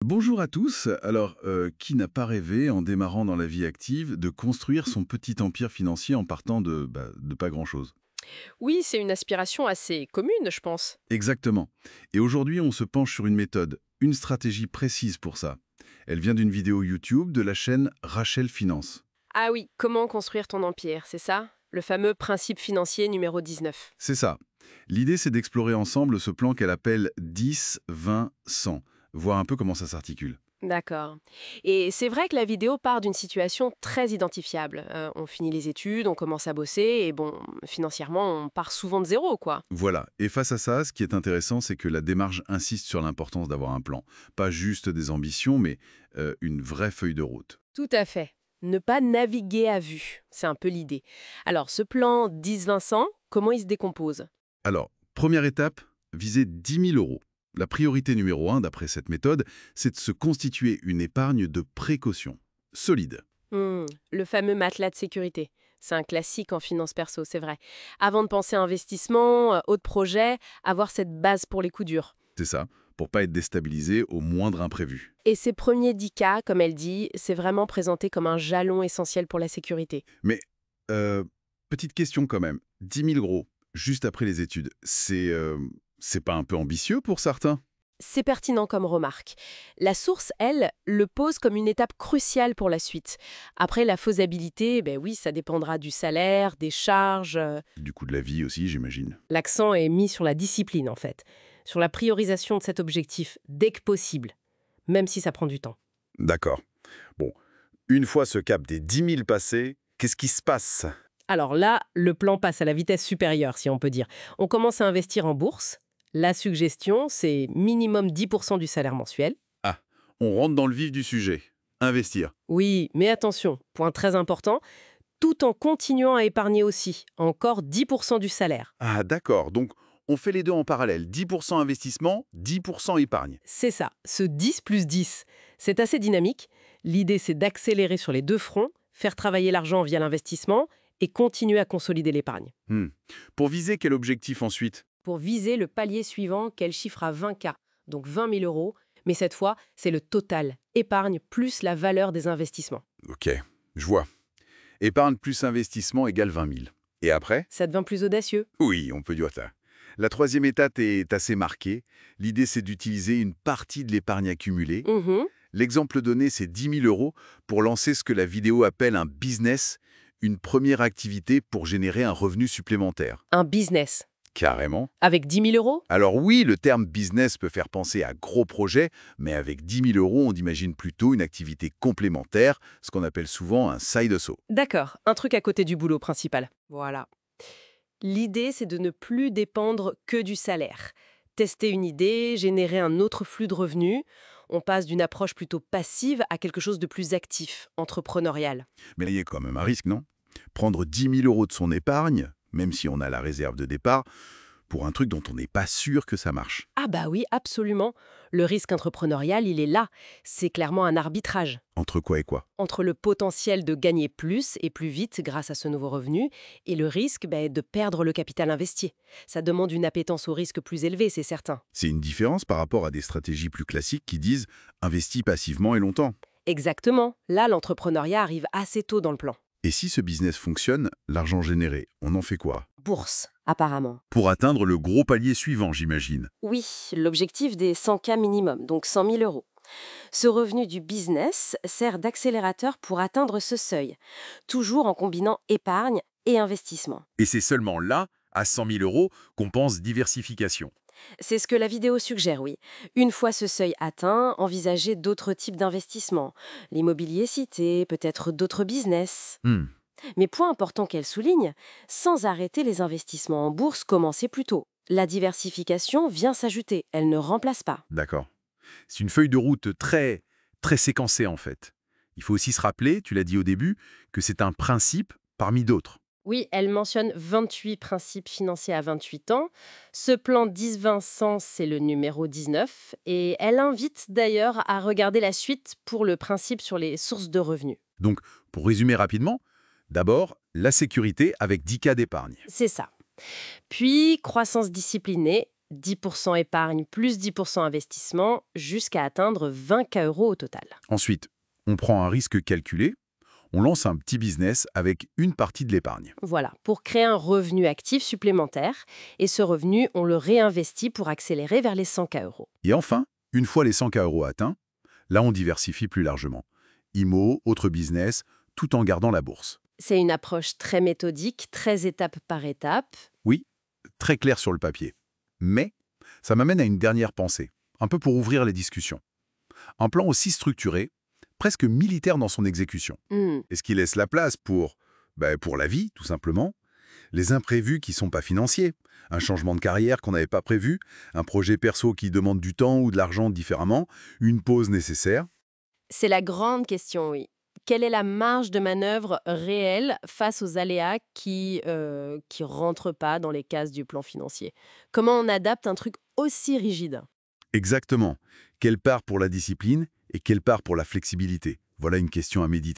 Bonjour à tous. Alors, qui n'a pas rêvé, en démarrant dans la vie active, de construire son petit empire financier en partant de pas grand-chose? Oui, c'est une aspiration assez commune, je pense. Exactement. Et aujourd'hui, on se penche sur une méthode, une stratégie précise pour ça. Elle vient d'une vidéo YouTube de la chaîne Rachel Finance. Ah oui, comment construire ton empire, c'est ça? Le fameux principe financier numéro 19. C'est ça. L'idée, c'est d'explorer ensemble ce plan qu'elle appelle 10, 20, 100. Voir un peu comment ça s'articule. D'accord. Et c'est vrai que la vidéo part d'une situation très identifiable. On finit les études, on commence à bosser, et bon, financièrement, on part souvent de zéro, quoi. Voilà. Et face à ça, ce qui est intéressant, c'est que la démarche insiste sur l'importance d'avoir un plan. Pas juste des ambitions, mais une vraie feuille de route. Tout à fait. Ne pas naviguer à vue, c'est un peu l'idée. Alors, ce plan 10-20-100, comment il se décompose? Alors, première étape, viser 10 000 euros. La priorité numéro un, d'après cette méthode, c'est de se constituer une épargne de précaution. Solide. Le fameux matelas de sécurité. C'est un classique en finance perso, c'est vrai. Avant de penser à investissement, autre projet, avoir cette base pour les coups durs. C'est ça, pour pas être déstabilisé au moindre imprévu. Et ces premiers 10 cas, comme elle dit, c'est vraiment présenté comme un jalon essentiel pour la sécurité. Mais, euh, petite question quand même. 10 000 euros, juste après les études, c'est pas un peu ambitieux pour certains? C'est pertinent comme remarque. La source, elle, le pose comme une étape cruciale pour la suite. Après, la faisabilité, ben oui, ça dépendra du salaire, des charges. Du coût de la vie aussi, j'imagine. L'accent est mis sur la discipline, en fait, sur la priorisation de cet objectif dès que possible, même si ça prend du temps. D'accord. Bon, une fois ce cap des 10 000 passé, qu'est-ce qui se passe? Alors là, le plan passe à la vitesse supérieure, si on peut dire. On commence à investir en bourse. La suggestion, c'est minimum 10% du salaire mensuel. Ah, on rentre dans le vif du sujet. Investir. Oui, mais attention, point très important, tout en continuant à épargner aussi, encore 10% du salaire. Ah, d'accord. Donc, on fait les deux en parallèle. 10% investissement, 10% épargne. C'est ça, ce 10 plus 10. C'est assez dynamique. L'idée, c'est d'accélérer sur les deux fronts, faire travailler l'argent via l'investissement et continuer à consolider l'épargne. Hmm. Pour viser quel objectif ensuite? Pour viser le palier suivant qu'elle chiffre à 20K, donc 20 000 euros, mais cette fois, c'est le total, épargne plus la valeur des investissements. Ok, je vois. Épargne plus investissement égale 20 000. Et après? Ça devient plus audacieux. Oui, on peut dire ça. La troisième étape est assez marquée. L'idée, c'est d'utiliser une partie de l'épargne accumulée. Mhm. L'exemple donné, c'est 10 000 euros pour lancer ce que la vidéo appelle un business, une première activité pour générer un revenu supplémentaire. Un business. Carrément. Avec 10 000 euros. Alors oui, le terme business peut faire penser à gros projet, mais avec 10 000 euros, on imagine plutôt une activité complémentaire, ce qu'on appelle souvent un side hustle. D'accord, un truc à côté du boulot principal. Voilà. L'idée, c'est de ne plus dépendre que du salaire. Tester une idée, générer un autre flux de revenus. On passe d'une approche plutôt passive à quelque chose de plus actif, entrepreneurial. Mais là, il y a quand même un risque, non? Prendre 10 000 euros de son épargne, même si on a la réserve de départ, pour un truc dont on n'est pas sûr que ça marche. Ah bah oui, absolument. Le risque entrepreneurial, il est là. C'est clairement un arbitrage Entre quoi et quoi? entre le potentiel de gagner plus et plus vite grâce à ce nouveau revenu et le risque de perdre le capital investi. Ça demande une appétence au risque plus élevée, c'est certain. C'est une différence par rapport à des stratégies plus classiques qui disent investis passivement et longtemps. Exactement. Là, l'entrepreneuriat arrive assez tôt dans le plan. Et si ce business fonctionne, l'argent généré, on en fait quoi? Bourse, apparemment. Pour atteindre le gros palier suivant, j'imagine. Oui, l'objectif des 100K minimum, donc 100 000 euros. Ce revenu du business sert d'accélérateur pour atteindre ce seuil, toujours en combinant épargne et investissement. Et c'est seulement là, à 100 000 euros, qu'on pense diversification. C'est ce que la vidéo suggère, oui. Une fois ce seuil atteint, envisagez d'autres types d'investissements. L'immobilier cité, peut-être d'autres business. Hmm, Mais point important qu'elle souligne, sans arrêter les investissements en bourse, commencez plus tôt. La diversification vient s'ajouter, elle ne remplace pas. d'accord. C'est une feuille de route très, très séquencée en fait. Il faut aussi se rappeler, tu l'as dit au début, que c'est un principe parmi d'autres. Oui, elle mentionne 28 principes financiers à 28 ans. Ce plan 10-20-100, c'est le numéro 19. Et elle invite d'ailleurs à regarder la suite pour le principe sur les sources de revenus. Donc, pour résumer rapidement, d'abord, la sécurité avec 10 cas d'épargne. C'est ça. Puis, croissance disciplinée, 10% épargne plus 10% investissement, jusqu'à atteindre 20 K € au total. Ensuite, on prend un risque calculé, on lance un petit business avec une partie de l'épargne. Voilà, pour créer un revenu actif supplémentaire. Et ce revenu, on le réinvestit pour accélérer vers les 100 K €. Et enfin, une fois les 100 K € atteints, là on diversifie plus largement. IMO, autre business, tout en gardant la bourse. C'est une approche très méthodique, très étape par étape. Oui, très clair sur le papier. Mais ça m'amène à une dernière pensée, un peu pour ouvrir les discussions. Un plan aussi structuré, presque militaire dans son exécution. Hmm. Est-ce qu'il laisse la place pour la vie, tout simplement, les imprévus qui sont pas financiers, un changement de carrière qu'on n'avait pas prévu, un projet perso qui demande du temps ou de l'argent différemment, une pause nécessaire? C'est la grande question, oui. Quelle est la marge de manœuvre réelle face aux aléas qui rentrent pas dans les cases du plan financier? Comment on adapte un truc aussi rigide? Exactement. Quelle part pour la discipline et quelle part pour la flexibilité? Voilà une question à méditer.